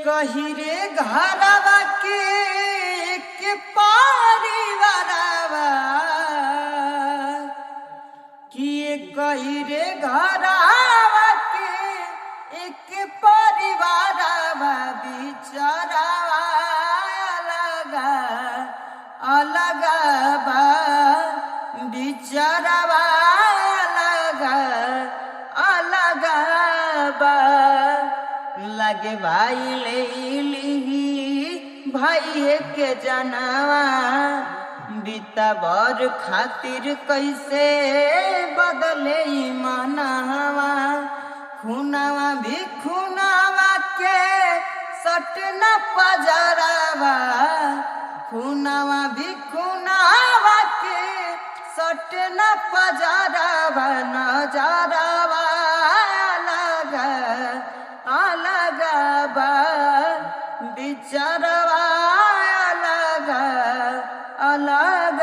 कही रे घरवा के परिवारवा किए कही रे घरवा के एक परिवारवा बिचारवा अलग बा बिचारवा अलग बा लगे भाई ले ली भाई के जनवा बीता बर खातिर कैसे बदले मनवा खुनावा भी खुनावा के सटना पजरावा खुनावा भी खुनावा के सटना पजरावा नजरावा अलग बा बिचारवा अलग